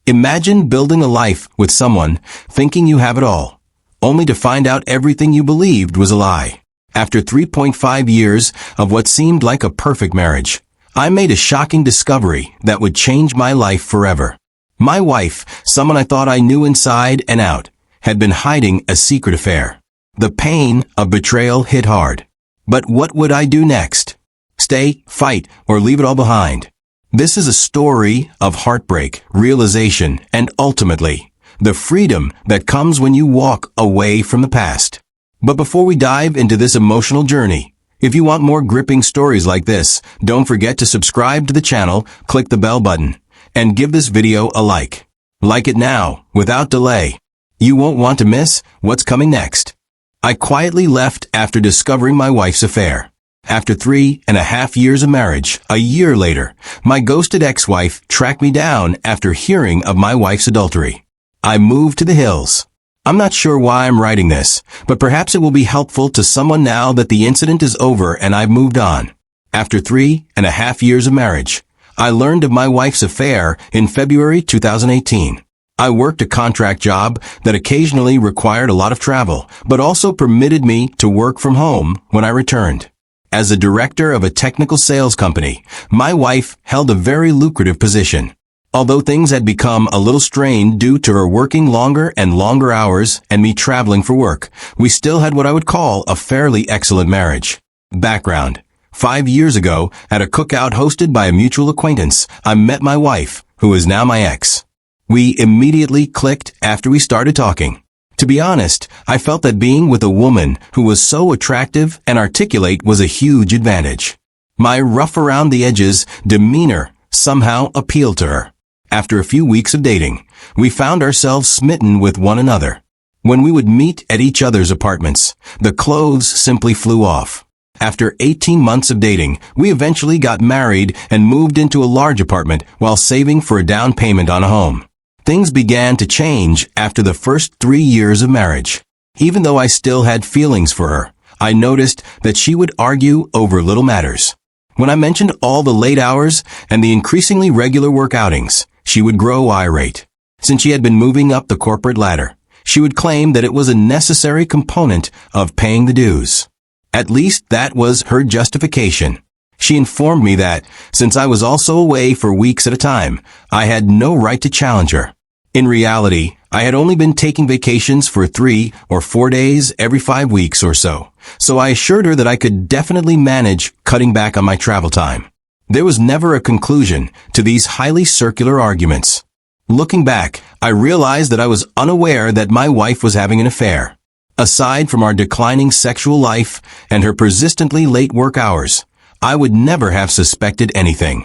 Imagine building a life with someone, thinking you have it all, only to find out everything you believed was a lie. After 3.5 years of what seemed like a perfect marriage, I made a shocking discovery that would change my life forever. My wife, someone I thought I knew inside and out, had been hiding a secret affair. The pain of betrayal hit hard. But what would I do next? Stay, fight, or leave it all behind? This is a story of heartbreak, realization, and ultimately, the freedom that comes when you walk away from the past. But before we dive into this emotional journey, if you want more gripping stories like this, don't forget to subscribe to the channel, click the bell button, and give this video a like. Like it now, without delay. You won't want to miss what's coming next. I quietly left after discovering my wife's affair. After 3.5 years of marriage, a year later, my ghosted ex-wife tracked me down after hearing of my wife's adultery. I moved to the hills. I'm not sure why I'm writing this, but perhaps it will be helpful to someone now that the incident is over and I've moved on. After 3.5 years of marriage, I learned of my wife's affair in February 2018. I worked a contract job that occasionally required a lot of travel, but also permitted me to work from home when I returned. As a director of a technical sales company, my wife held a very lucrative position. Although things had become a little strained due to her working longer and longer hours and me traveling for work, we still had what I would call a fairly excellent marriage. Background: 5 years ago, at a cookout hosted by a mutual acquaintance, I met my wife, who is now my ex. We immediately clicked after we started talking. To be honest, I felt that being with a woman who was so attractive and articulate was a huge advantage. My rough-around-the-edges demeanor somehow appealed to her. After a few weeks of dating, we found ourselves smitten with one another. When we would meet at each other's apartments, the clothes simply flew off. After 18 months of dating, we eventually got married and moved into a large apartment while saving for a down payment on a home. Things began to change after the first 3 years of marriage. Even though I still had feelings for her, I noticed that she would argue over little matters. When I mentioned all the late hours and the increasingly regular work outings, she would grow irate. Since she had been moving up the corporate ladder, she would claim that it was a necessary component of paying the dues. At least that was her justification. She informed me that, since I was also away for weeks at a time, I had no right to challenge her. In reality, I had only been taking vacations for 3 or 4 days every 5 weeks or so I assured her that I could definitely manage cutting back on my travel time. There was never a conclusion to these highly circular arguments. Looking back, I realized that I was unaware that my wife was having an affair. Aside from our declining sexual life and her persistently late work hours, I would never have suspected anything.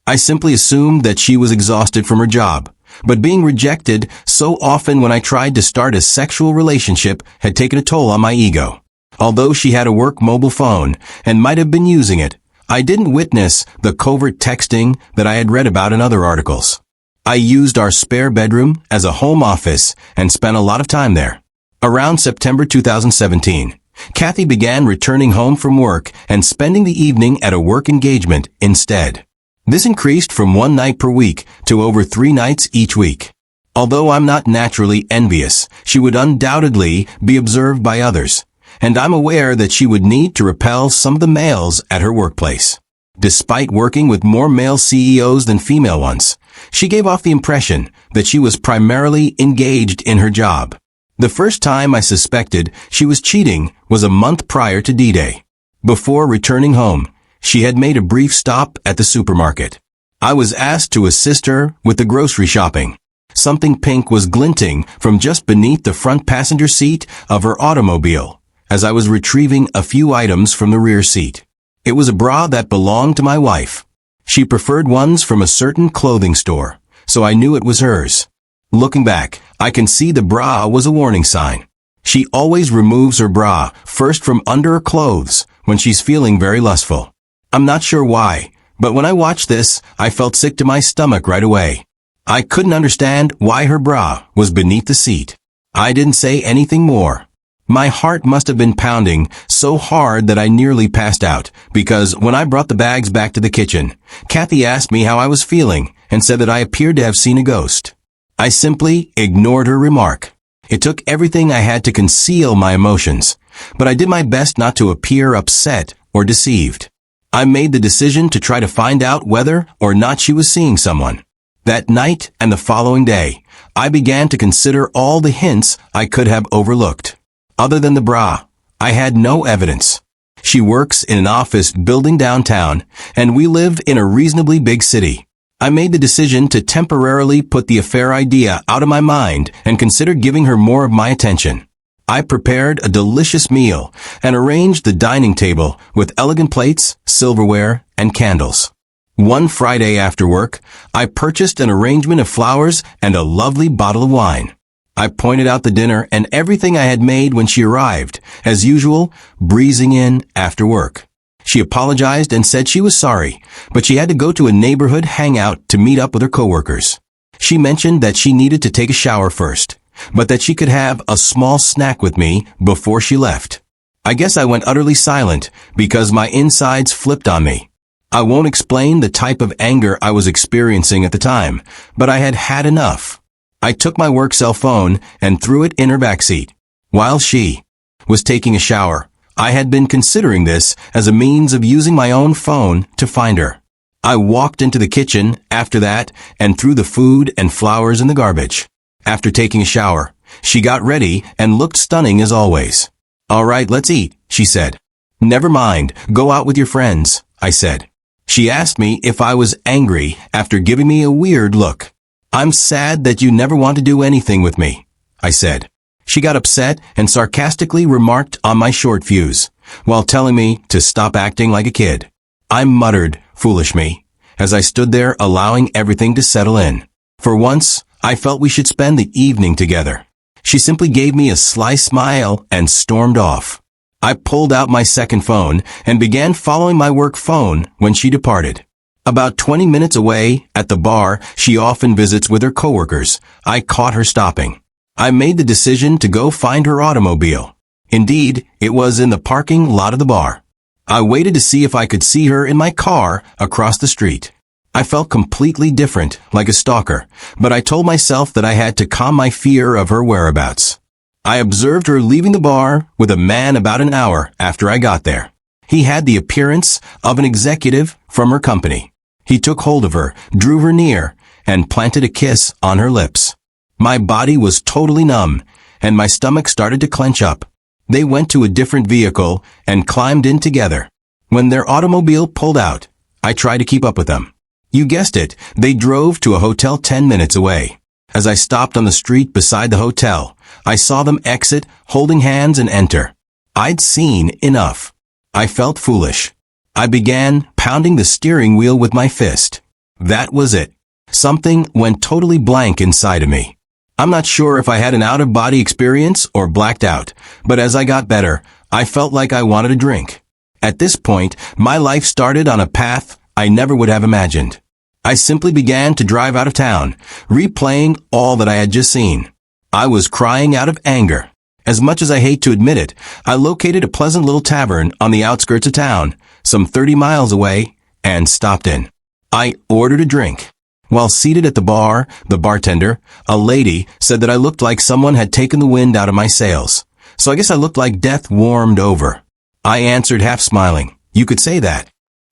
I simply assumed that she was exhausted from her job, but being rejected so often when I tried to start a sexual relationship had taken a toll on my ego. Although she had a work mobile phone and might have been using it, I didn't witness the covert texting that I had read about in other articles. I used our spare bedroom as a home office and spent a lot of time there. Around September 2017, Kathy began returning home from work and spending the evening at a work engagement instead. This increased from 1 night per week to over 3 nights each week. Although I'm not naturally envious, she would undoubtedly be observed by others, and I'm aware that she would need to repel some of the males at her workplace. Despite working with more male CEOs than female ones, she gave off the impression that she was primarily engaged in her job. The first time I suspected she was cheating was a month prior to D-Day. Before returning home, she had made a brief stop at the supermarket. I was asked to assist her with the grocery shopping. Something pink was glinting from just beneath the front passenger seat of her automobile as I was retrieving a few items from the rear seat. It was a bra that belonged to my wife. She preferred ones from a certain clothing store, so I knew it was hers. Looking back, I can see the bra was a warning sign. She always removes her bra first from under her clothes when she's feeling very lustful. I'm not sure why, but when I watched this, I felt sick to my stomach right away. I couldn't understand why her bra was beneath the seat. I didn't say anything more. My heart must have been pounding so hard that I nearly passed out, because when I brought the bags back to the kitchen, Kathy asked me how I was feeling and said that I appeared to have seen a ghost. I simply ignored her remark. It took everything I had to conceal my emotions, but I did my best not to appear upset or deceived. I made the decision to try to find out whether or not she was seeing someone. That night and the following day, I began to consider all the hints I could have overlooked. Other than the bra, I had no evidence. She works in an office building downtown, and we live in a reasonably big city. I made the decision to temporarily put the affair idea out of my mind and consider giving her more of my attention. I prepared a delicious meal and arranged the dining table with elegant plates, silverware, and candles. One Friday after work, I purchased an arrangement of flowers and a lovely bottle of wine. I pointed out the dinner and everything I had made when she arrived, as usual, breezing in after work. She apologized and said she was sorry, but she had to go to a neighborhood hangout to meet up with her coworkers. She mentioned that she needed to take a shower first, but that she could have a small snack with me before she left. I guess I went utterly silent because my insides flipped on me. I won't explain the type of anger I was experiencing at the time, but I had had enough. I took my work cell phone and threw it in her backseat. While she was taking a shower, I had been considering this as a means of using my own phone to find her. I walked into the kitchen after that and threw the food and flowers in the garbage. After taking a shower, she got ready and looked stunning as always. "All right, let's eat," she said. "Never mind, go out with your friends," I said. She asked me if I was angry after giving me a weird look. "I'm sad that you never want to do anything with me," I said. She got upset and sarcastically remarked on my short fuse, while telling me to stop acting like a kid. I muttered, "Foolish me," as I stood there allowing everything to settle in. For once, I felt we should spend the evening together. She simply gave me a sly smile and stormed off. I pulled out my second phone and began following my work phone when she departed. About 20 minutes away, at the bar she often visits with her coworkers, I caught her stopping. I made the decision to go find her automobile. Indeed, it was in the parking lot of the bar. I waited to see if I could see her in my car across the street. I felt completely different, like a stalker, but I told myself that I had to calm my fear of her whereabouts. I observed her leaving the bar with a man about an hour after I got there. He had the appearance of an executive from her company. He took hold of her, drew her near, and planted a kiss on her lips. My body was totally numb, and my stomach started to clench up. They went to a different vehicle and climbed in together. When their automobile pulled out, I tried to keep up with them. You guessed it, they drove to a hotel 10 minutes away. As I stopped on the street beside the hotel, I saw them exit, holding hands, and enter. I'd seen enough. I felt foolish. I began pounding the steering wheel with my fist. That was it. Something went totally blank inside of me. I'm not sure if I had an out-of-body experience or blacked out, but as I got better, I felt like I wanted a drink. At this point, my life started on a path I never would have imagined. I simply began to drive out of town, replaying all that I had just seen. I was crying out of anger. As much as I hate to admit it, I located a pleasant little tavern on the outskirts of town, some 30 miles away, and stopped in. I ordered a drink. While seated at the bar, the bartender, a lady, said that I looked like someone had taken the wind out of my sails. So I guess I looked like death warmed over. I answered half smiling. You could say that.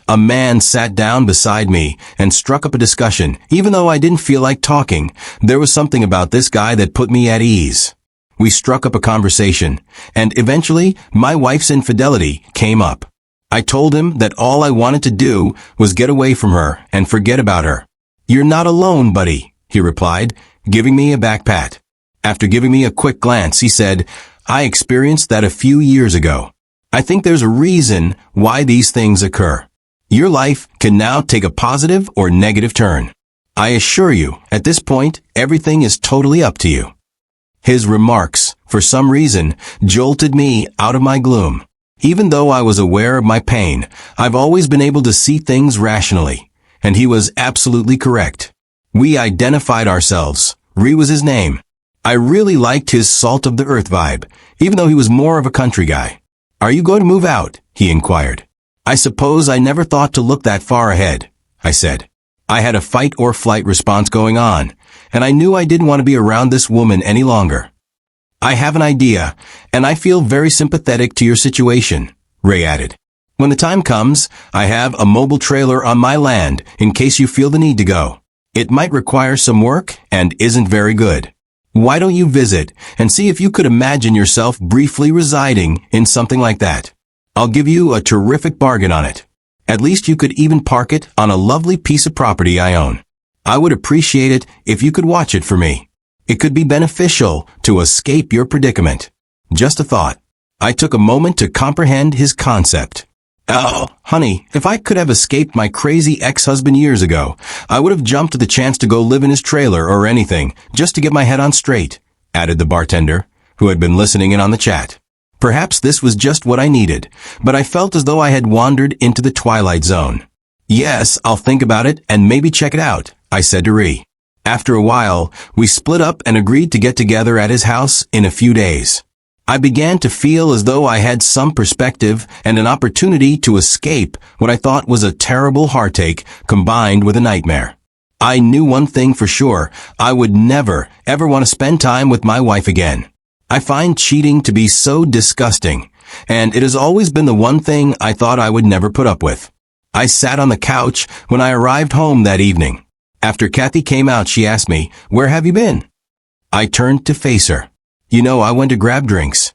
A man sat down beside me and struck up a discussion. Even though I didn't feel like talking, there was something about this guy that put me at ease. We struck up a conversation, and eventually my wife's infidelity came up. I told him that all I wanted to do was get away from her and forget about her. "You're not alone, buddy," he replied, giving me a back pat. After giving me a quick glance, he said, "I experienced that a few years ago. I think there's a reason why these things occur. Your life can now take a positive or negative turn. I assure you, at this point, everything is totally up to you." His remarks, for some reason, jolted me out of my gloom. Even though I was aware of my pain, I've always been able to see things rationally, and he was absolutely correct. We identified ourselves. Ree was his name. I really liked his salt-of-the-earth vibe, even though he was more of a country guy. "Are you going to move out?" he inquired. "I suppose I never thought to look that far ahead," I said. I had a fight-or-flight response going on, and I knew I didn't want to be around this woman any longer. I have an idea, and I feel very sympathetic to your situation, Ray added. When the time comes, I have a mobile trailer on my land in case you feel the need to go. It might require some work and isn't very good. Why don't you visit and see if you could imagine yourself briefly residing in something like that? I'll give you a terrific bargain on it. At least you could even park it on a lovely piece of property I own. I would appreciate it if you could watch it for me. It could be beneficial to escape your predicament. Just a thought. I took a moment to comprehend his concept. Oh, honey, if I could have escaped my crazy ex-husband years ago, I would have jumped at the chance to go live in his trailer or anything, just to get my head on straight, added the bartender, who had been listening in on the chat. Perhaps this was just what I needed, but I felt as though I had wandered into the twilight zone. Yes, I'll think about it and maybe check it out, I said to Ree. After a while, we split up and agreed to get together at his house in a few days. I began to feel as though I had some perspective and an opportunity to escape what I thought was a terrible heartache combined with a nightmare. I knew one thing for sure. I would never, ever want to spend time with my wife again. I find cheating to be so disgusting, and it has always been the one thing I thought I would never put up with. I sat on the couch when I arrived home that evening. After Kathy came out, she asked me, "Where have you been?" I turned to face her. "You know, I went to grab drinks."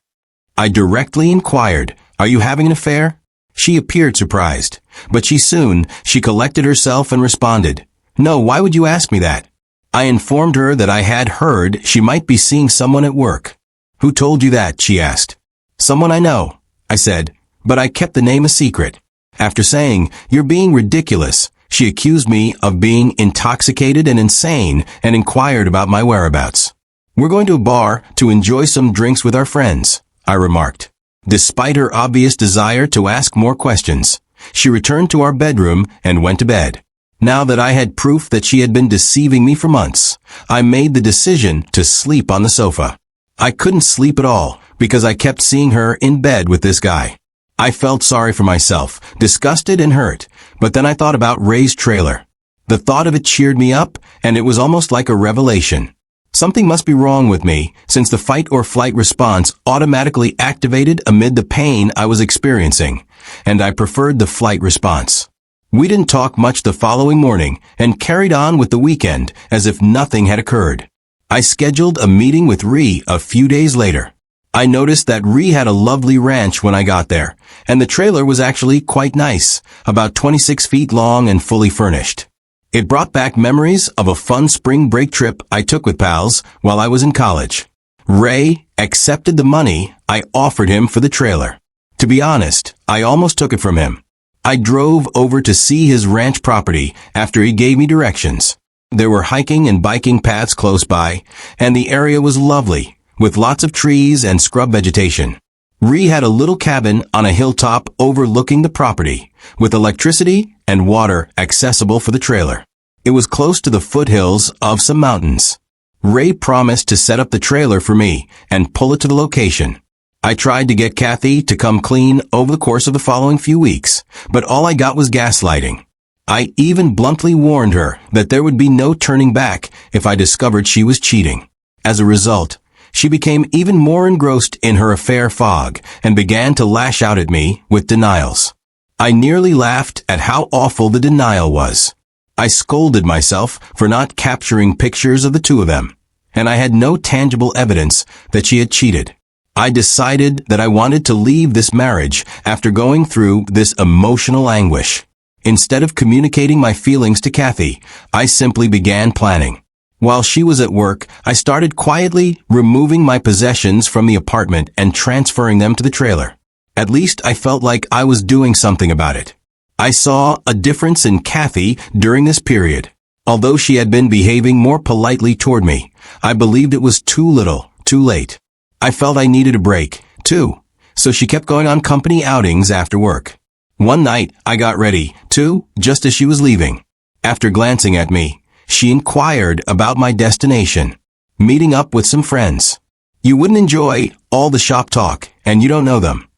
I directly inquired, "Are you having an affair?" She appeared surprised, but she collected herself and responded, "No, why would you ask me that?" I informed her that I had heard she might be seeing someone at work. "Who told you that?" she asked. "Someone I know," I said, but I kept the name a secret. After saying, "You're being ridiculous," she accused me of being intoxicated and insane and inquired about my whereabouts. "We're going to a bar to enjoy some drinks with our friends," I remarked. Despite her obvious desire to ask more questions, she returned to our bedroom and went to bed. Now that I had proof that she had been deceiving me for months, I made the decision to sleep on the sofa. I couldn't sleep at all because I kept seeing her in bed with this guy. I felt sorry for myself, disgusted and hurt, but then I thought about Ray's trailer. The thought of it cheered me up, and it was almost like a revelation. Something must be wrong with me, since the fight or flight response automatically activated amid the pain I was experiencing, and I preferred the flight response. We didn't talk much the following morning and carried on with the weekend as if nothing had occurred. I scheduled a meeting with Ree a few days later. I noticed that Ree had a lovely ranch when I got there, and the trailer was actually quite nice, about 26 feet long and fully furnished. It brought back memories of a fun spring break trip I took with pals while I was in college. Ray accepted the money I offered him for the trailer. To be honest, I almost took it from him. I drove over to see his ranch property after he gave me directions. There were hiking and biking paths close by, and the area was lovely, with lots of trees and scrub vegetation. Ree had a little cabin on a hilltop overlooking the property, with electricity and water accessible for the trailer. It was close to the foothills of some mountains. Ray promised to set up the trailer for me and pull it to the location. I tried to get Kathy to come clean over the course of the following few weeks, but all I got was gaslighting. I even bluntly warned her that there would be no turning back if I discovered she was cheating. As a result, she became even more engrossed in her affair fog and began to lash out at me with denials. I nearly laughed at how awful the denial was. I scolded myself for not capturing pictures of the two of them, and I had no tangible evidence that she had cheated. I decided that I wanted to leave this marriage after going through this emotional anguish. Instead of communicating my feelings to Kathy, I simply began planning. While she was at work, I started quietly removing my possessions from the apartment and transferring them to the trailer. At least I felt like I was doing something about it. I saw a difference in Kathy during this period. Although she had been behaving more politely toward me, I believed it was too little, too late. I felt I needed a break, too, so she kept going on company outings after work. One night, I got ready, too, just as she was leaving. After glancing at me, she inquired about my destination, meeting up with some friends. "You wouldn't enjoy all the shop talk, and you don't know them."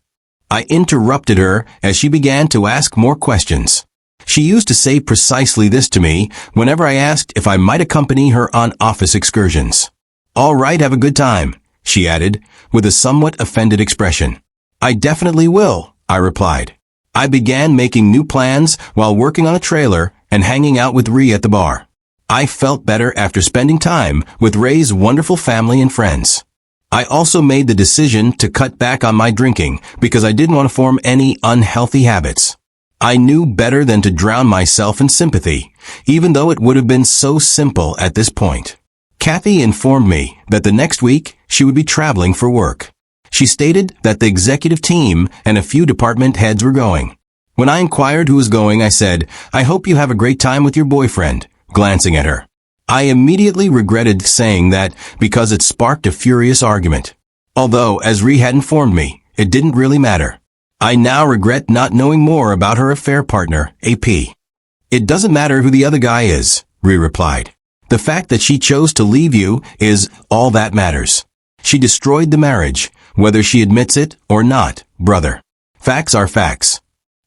I interrupted her as she began to ask more questions. She used to say precisely this to me whenever I asked if I might accompany her on office excursions. "All right, have a good time," she added, with a somewhat offended expression. "I definitely will," I replied. I began making new plans while working on a trailer and hanging out with Ree at the bar. I felt better after spending time with Ray's wonderful family and friends. I also made the decision to cut back on my drinking because I didn't want to form any unhealthy habits. I knew better than to drown myself in sympathy, even though it would have been so simple at this point. Kathy informed me that the next week she would be traveling for work. She stated that the executive team and a few department heads were going. When I inquired who was going, I said, "I hope you have a great time with your boyfriend," glancing at her. I immediately regretted saying that because it sparked a furious argument. Although, as Ree had informed me, it didn't really matter. I now regret not knowing more about her affair partner, AP. "It doesn't matter who the other guy is," Ree replied. "The fact that she chose to leave you is all that matters. She destroyed the marriage, whether she admits it or not, brother. Facts are facts.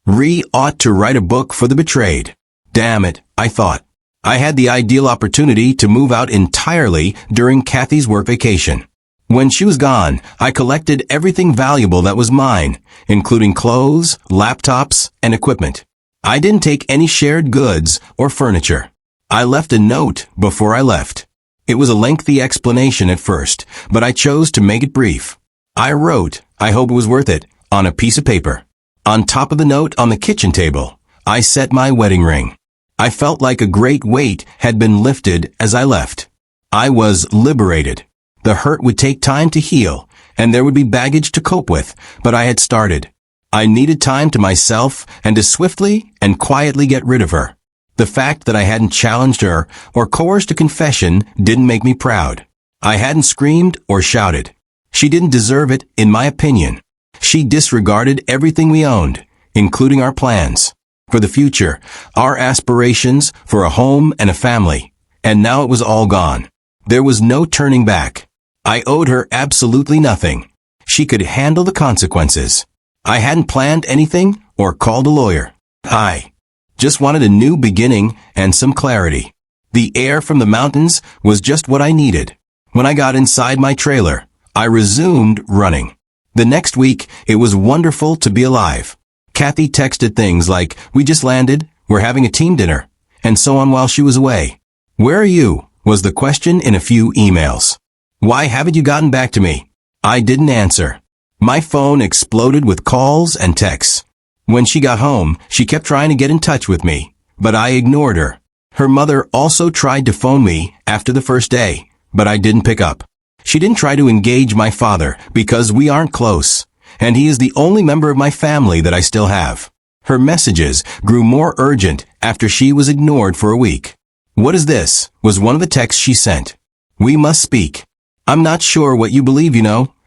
Ree ought to write a book for the betrayed." Damn it, I thought. I had the ideal opportunity to move out entirely during Kathy's work vacation. When she was gone, I collected everything valuable that was mine, including clothes, laptops, and equipment. I didn't take any shared goods or furniture. I left a note before I left. It was a lengthy explanation at first, but I chose to make it brief. I wrote, "I hope it was worth it," on a piece of paper. On top of the note on the kitchen table, I set my wedding ring. I felt like a great weight had been lifted as I left. I was liberated. The hurt would take time to heal, and there would be baggage to cope with, but I had started. I needed time to myself and to swiftly and quietly get rid of her. The fact that I hadn't challenged her or coerced a confession didn't make me proud. I hadn't screamed or shouted. She didn't deserve it, in my opinion. She disregarded everything we owned, including our plans for the future, our aspirations for a home and a family, and now it was all gone. There was no turning back. I owed her absolutely nothing. She could handle the consequences. I hadn't planned anything or called a lawyer. I just wanted a new beginning and some clarity. The air from the mountains was just what I needed. When I got inside my trailer, I resumed running. The next week, it was wonderful to be alive. Kathy texted things like, "We just landed, we're having a team dinner," and so on while she was away. "Where are you?" was the question in a few emails. "Why haven't you gotten back to me?" I didn't answer. My phone exploded with calls and texts. When she got home, she kept trying to get in touch with me, but I ignored her. Her mother also tried to phone me after the first day, but I didn't pick up. She didn't try to engage my father because we aren't close, and he is the only member of my family that I still have. Her messages grew more urgent after she was ignored for a week. "What is this?" was one of the texts she sent. "We must speak. I'm not sure what you believe,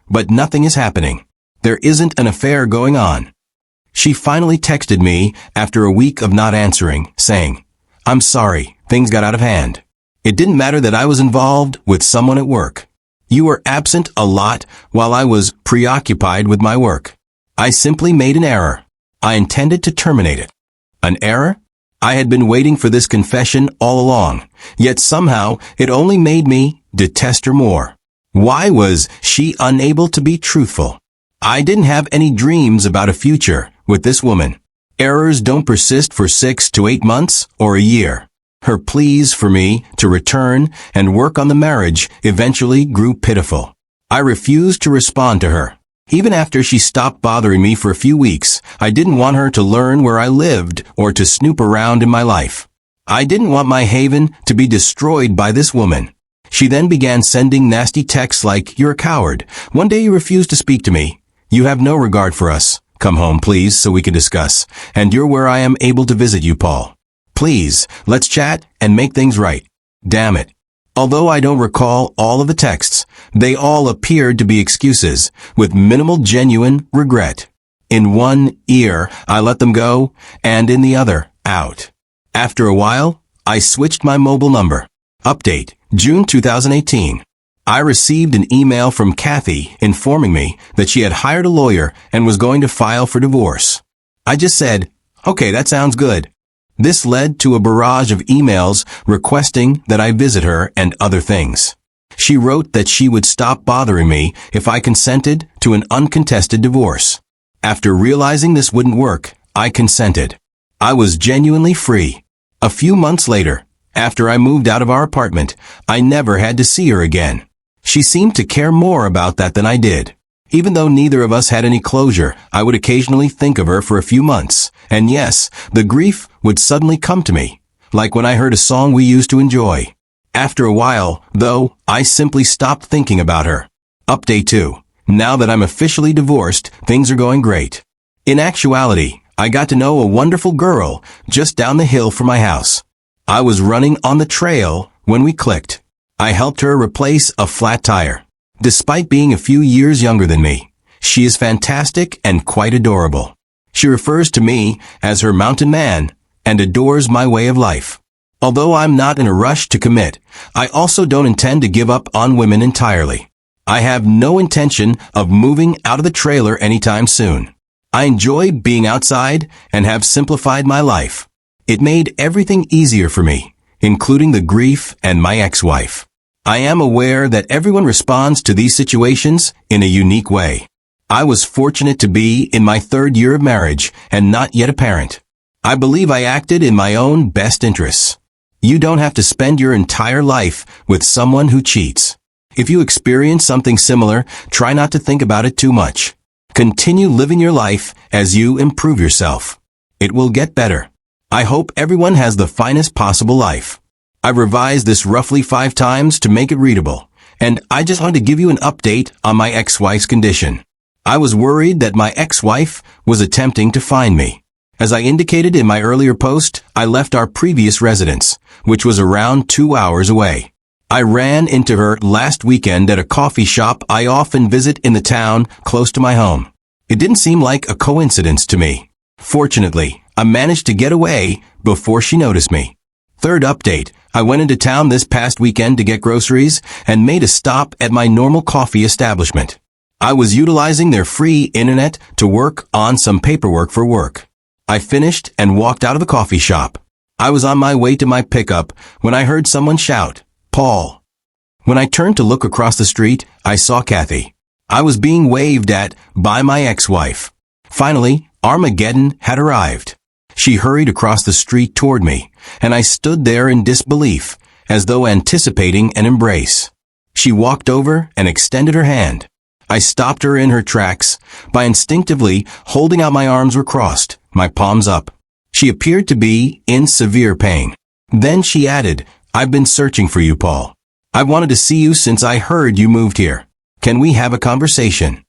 but nothing is happening. There isn't an affair going on." She finally texted me after a week of not answering, saying, "I'm sorry, things got out of hand. It didn't matter that I was involved with someone at work. You were absent a lot while I was preoccupied with my work. I simply made an error. I intended to terminate it." An error? I had been waiting for this confession all along, yet somehow it only made me detest her more. Why was she unable to be truthful? I didn't have any dreams about a future with this woman. Errors don't persist for 6 to 8 months or a year. Her pleas for me to return and work on the marriage eventually grew pitiful. I refused to respond to her. Even after she stopped bothering me for a few weeks, I didn't want her to learn where I lived or to snoop around in my life. I didn't want my haven to be destroyed by this woman. She then began sending nasty texts like, "You're a coward. One day you refused to speak to me. You have no regard for us. Come home, please, so we can discuss. And you're where I am able to visit you, Paul. Please, let's chat and make things right." Damn it. Although I don't recall all of the texts, they all appeared to be excuses, with minimal genuine regret. In one ear, I let them go, and in the other, out. After a while, I switched my mobile number. Update, June 2018. I received an email from Kathy informing me that she had hired a lawyer and was going to file for divorce. I just said, "Okay, that sounds good." This led to a barrage of emails requesting that I visit her and other things. She wrote that she would stop bothering me if I consented to an uncontested divorce. After realizing this wouldn't work, I consented. I was genuinely free. A few months later, after I moved out of our apartment, I never had to see her again. She seemed to care more about that than I did. Even though neither of us had any closure, I would occasionally think of her for a few months. And yes, the grief would suddenly come to me, like when I heard a song we used to enjoy. After a while, though, I simply stopped thinking about her. Update 2. Now that I'm officially divorced, things are going great. In actuality, I got to know a wonderful girl just down the hill from my house. I was running on the trail when we clicked. I helped her replace a flat tire. Despite being a few years younger than me, she is fantastic and quite adorable. She refers to me as her mountain man and adores my way of life. Although I'm not in a rush to commit, I also don't intend to give up on women entirely. I have no intention of moving out of the trailer anytime soon. I enjoy being outside and have simplified my life. It made everything easier for me, including the grief and my ex-wife. I am aware that everyone responds to these situations in a unique way. I was fortunate to be in my 3rd year of marriage and not yet a parent. I believe I acted in my own best interests. You don't have to spend your entire life with someone who cheats. If you experience something similar, try not to think about it too much. Continue living your life as you improve yourself. It will get better. I hope everyone has the finest possible life. I've revised this roughly 5 times to make it readable, and I just wanted to give you an update on my ex-wife's condition. I was worried that my ex-wife was attempting to find me. As I indicated in my earlier post, I left our previous residence, which was around 2 hours away. I ran into her last weekend at a coffee shop I often visit in the town close to my home. It didn't seem like a coincidence to me. Fortunately, I managed to get away before she noticed me. Third update, I went into town this past weekend to get groceries and made a stop at my normal coffee establishment. I was utilizing their free internet to work on some paperwork for work. I finished and walked out of the coffee shop. I was on my way to my pickup when I heard someone shout, "Paul." When I turned to look across the street, I saw Kathy. I was being waved at by my ex-wife. Finally, Armageddon had arrived. She hurried across the street toward me, and I stood there in disbelief, as though anticipating an embrace. She walked over and extended her hand. I stopped her in her tracks by instinctively holding out my arms were crossed, my palms up. She appeared to be in severe pain. Then she added, "I've been searching for you, Paul. I've wanted to see you since I heard you moved here. Can we have a conversation?"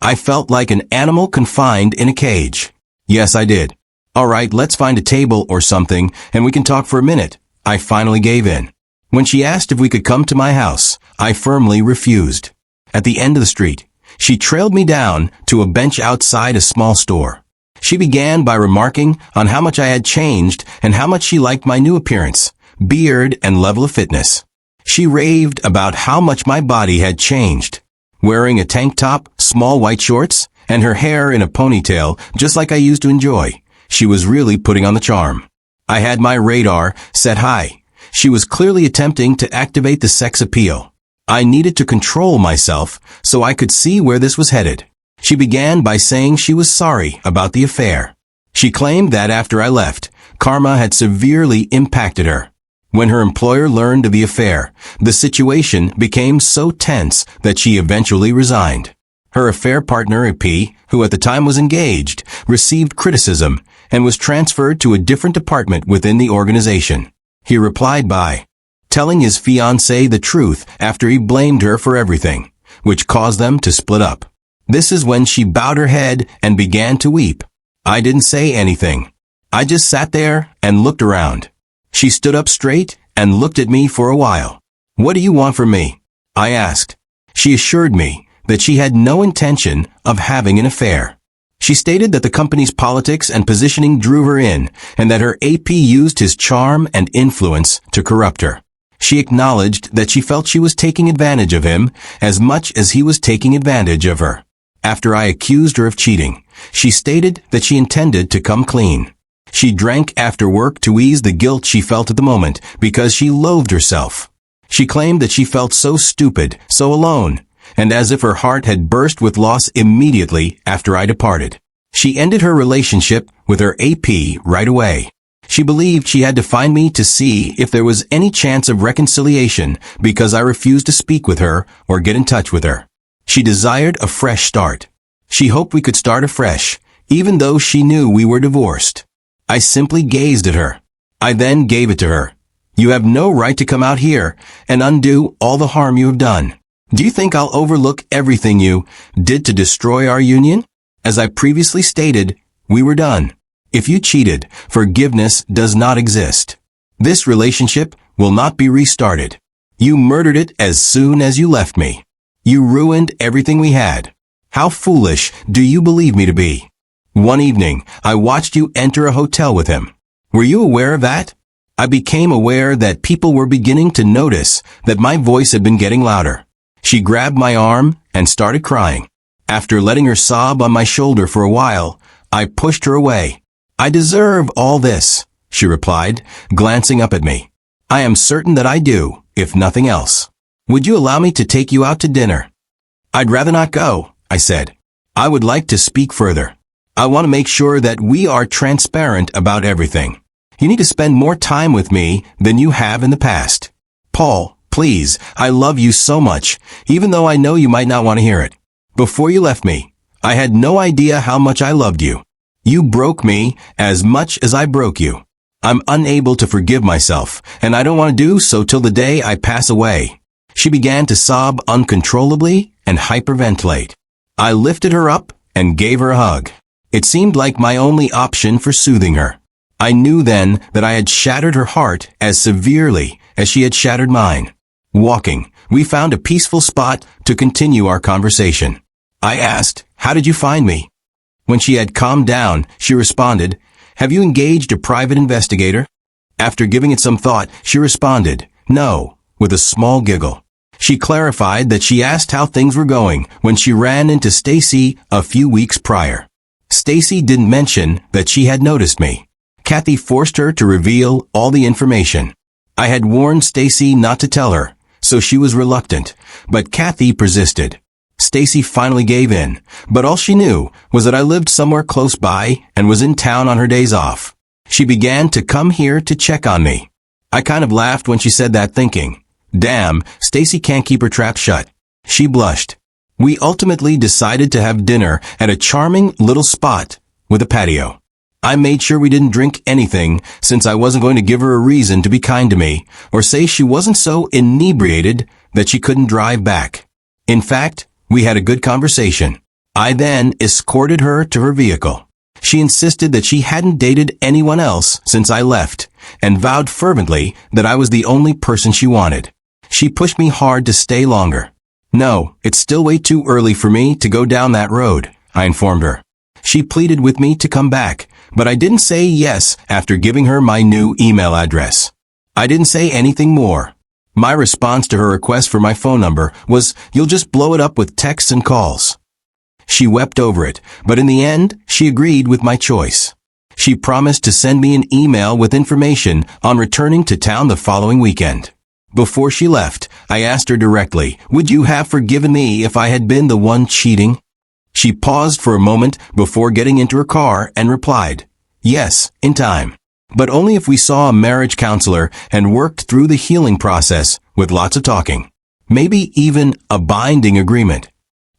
I felt like an animal confined in a cage. Yes, I did. "All right, let's find a table or something and we can talk for a minute." I finally gave in. When she asked if we could come to my house, I firmly refused. At the end of the street, she trailed me down to a bench outside a small store. She began by remarking on how much I had changed and how much she liked my new appearance, beard, and level of fitness. She raved about how much my body had changed. Wearing a tank top, small white shorts, and her hair in a ponytail, just like I used to enjoy, she was really putting on the charm. I had my radar set high. She was clearly attempting to activate the sex appeal. I needed to control myself so I could see where this was headed. She began by saying she was sorry about the affair. She claimed that after I left, karma had severely impacted her. When her employer learned of the affair, the situation became so tense that she eventually resigned. Her affair partner, EP, who at the time was engaged, received criticism and was transferred to a different department within the organization. He replied by telling his fiancée the truth after he blamed her for everything, which caused them to split up. This is when she bowed her head and began to weep. I didn't say anything. I just sat there and looked around. She stood up straight and looked at me for a while. "What do you want from me?" I asked. She assured me that she had no intention of having an affair. She stated that the company's politics and positioning drew her in, and that her AP used his charm and influence to corrupt her. She acknowledged that she felt she was taking advantage of him as much as he was taking advantage of her. After I accused her of cheating, she stated that she intended to come clean. She drank after work to ease the guilt she felt at the moment because she loathed herself. She claimed that she felt so stupid, so alone, and as if her heart had burst with loss immediately after I departed. She ended her relationship with her AP right away. She believed she had to find me to see if there was any chance of reconciliation because I refused to speak with her or get in touch with her. She desired a fresh start. She hoped we could start afresh, even though she knew we were divorced. I simply gazed at her. I then gave it to her. You have no right to come out here and undo all the harm you have done. Do you think I'll overlook everything you did to destroy our union? As I previously stated, we were done. If you cheated, forgiveness does not exist. This relationship will not be restarted. You murdered it as soon as you left me. You ruined everything we had. How foolish do you believe me to be? One evening, I watched you enter a hotel with him. Were you aware of that? I became aware that people were beginning to notice that my voice had been getting louder. She grabbed my arm and started crying. After letting her sob on my shoulder for a while, I pushed her away. I deserve all this, she replied, glancing up at me. I am certain that I do, if nothing else. Would you allow me to take you out to dinner? I'd rather not go, I said. I would like to speak further. I want to make sure that we are transparent about everything. You need to spend more time with me than you have in the past. Paul, please, I love you so much, even though I know you might not want to hear it. Before you left me, I had no idea how much I loved you. You broke me as much as I broke you. I'm unable to forgive myself, and I don't want to do so till the day I pass away. She began to sob uncontrollably and hyperventilate. I lifted her up and gave her a hug. It seemed like my only option for soothing her. I knew then that I had shattered her heart as severely as she had shattered mine. Walking, we found a peaceful spot to continue our conversation. I asked, "How did you find me?" When she had calmed down, she responded, "Have you engaged a private investigator?" After giving it some thought, she responded, "No," with a small giggle. She clarified that she asked how things were going when she ran into Stacy a few weeks prior. Stacy didn't mention that she had noticed me. Kathy forced her to reveal all the information. I had warned Stacy not to tell her, so she was reluctant, but Kathy persisted. Stacy finally gave in, but all she knew was that I lived somewhere close by and was in town on her days off. She began to come here to check on me. I kind of laughed when she said that, thinking, damn, Stacy can't keep her trap shut. She blushed. We ultimately decided to have dinner at a charming little spot with a patio. I made sure we didn't drink anything since I wasn't going to give her a reason to be kind to me or say she wasn't so inebriated that she couldn't drive back. In fact, we had a good conversation. I then escorted her to her vehicle. She insisted that she hadn't dated anyone else since I left and vowed fervently that I was the only person she wanted. She pushed me hard to stay longer. No, it's still way too early for me to go down that road, I informed her. She pleaded with me to come back, but I didn't say yes after giving her my new email address. I didn't say anything more. My response to her request for my phone number was, "You'll just blow it up with texts and calls." She wept over it, but in the end, she agreed with my choice. She promised to send me an email with information on returning to town the following weekend. Before she left, I asked her directly, "Would you have forgiven me if I had been the one cheating?" She paused for a moment before getting into her car and replied, "Yes, in time. But only if we saw a marriage counselor and worked through the healing process with lots of talking. Maybe even a binding agreement."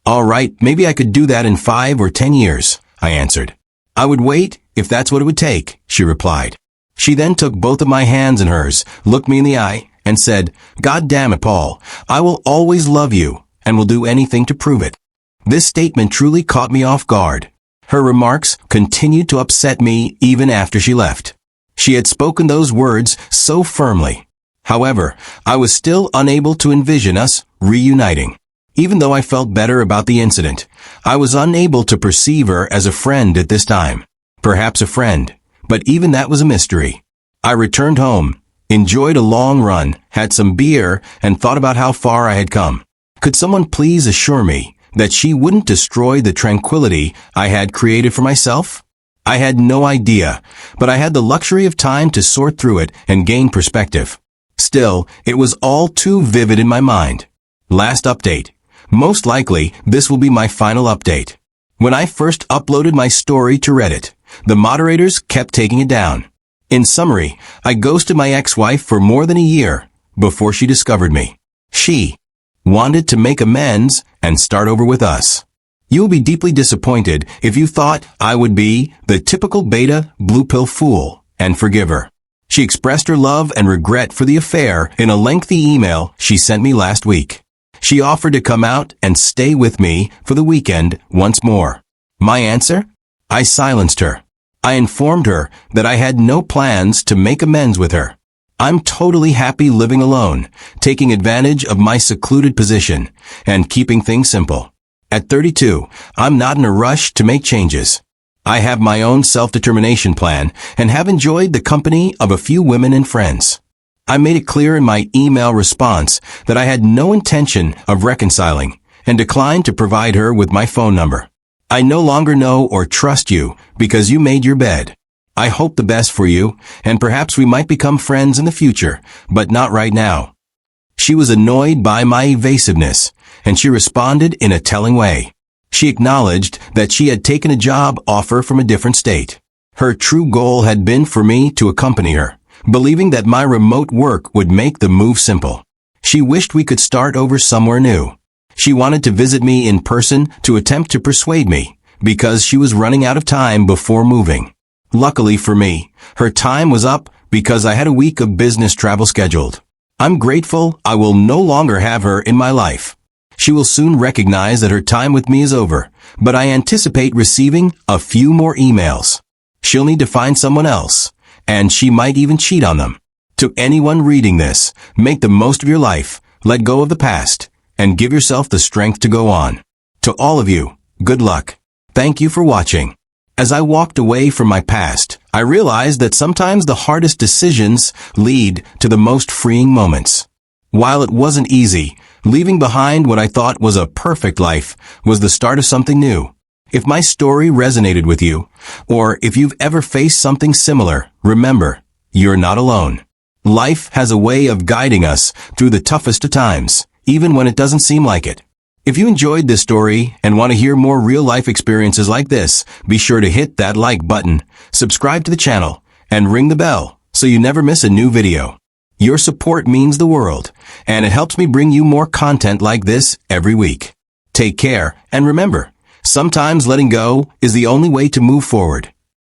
"All right, maybe I could do that in 5 or 10 years, I answered. "I would wait if that's what it would take," she replied. She then took both of my hands in hers, looked me in the eye, and said, "God damn it, Paul, I will always love you and will do anything to prove it." This statement truly caught me off guard. Her remarks continued to upset me even after she left. She had spoken those words so firmly. However, I was still unable to envision us reuniting. Even though I felt better about the incident, I was unable to perceive her as a friend at this time. Perhaps a friend, but even that was a mystery. I returned home, enjoyed a long run, had some beer, and thought about how far I had come. Could someone please assure me that she wouldn't destroy the tranquility I had created for myself? I had no idea, but I had the luxury of time to sort through it and gain perspective. Still, it was all too vivid in my mind. Last update. Most likely, this will be my final update. When I first uploaded my story to Reddit, the moderators kept taking it down. In summary, I ghosted my ex-wife for more than a year before she discovered me. She wanted to make amends and start over with us. You will be deeply disappointed if you thought I would be the typical beta blue pill fool and forgive her. She expressed her love and regret for the affair in a lengthy email she sent me last week. She offered to come out and stay with me for the weekend once more. My answer? I silenced her. I informed her that I had no plans to make amends with her. I'm totally happy living alone, taking advantage of my secluded position, and keeping things simple. At 32, I'm not in a rush to make changes. I have my own self-determination plan and have enjoyed the company of a few women and friends. I made it clear in my email response that I had no intention of reconciling and declined to provide her with my phone number. I no longer know or trust you because you made your bed. I hope the best for you, and perhaps we might become friends in the future, but not right now. She was annoyed by my evasiveness, and she responded in a telling way. She acknowledged that she had taken a job offer from a different state. Her true goal had been for me to accompany her, believing that my remote work would make the move simple. She wished we could start over somewhere new. She wanted to visit me in person to attempt to persuade me, because she was running out of time before moving. Luckily for me, her time was up because I had a week of business travel scheduled. I'm grateful I will no longer have her in my life. She will soon recognize that her time with me is over, but I anticipate receiving a few more emails. She'll need to find someone else, and she might even cheat on them. To anyone reading this, make the most of your life, let go of the past, and give yourself the strength to go on. To all of you, good luck. Thank you for watching. As I walked away from my past, I realized that sometimes the hardest decisions lead to the most freeing moments. While it wasn't easy, leaving behind what I thought was a perfect life was the start of something new. If my story resonated with you, or if you've ever faced something similar, remember, you're not alone. Life has a way of guiding us through the toughest of times, even when it doesn't seem like it. If you enjoyed this story and want to hear more real-life experiences like this, be sure to hit that like button, subscribe to the channel, and ring the bell so you never miss a new video. Your support means the world, and it helps me bring you more content like this every week. Take care, and remember, sometimes letting go is the only way to move forward.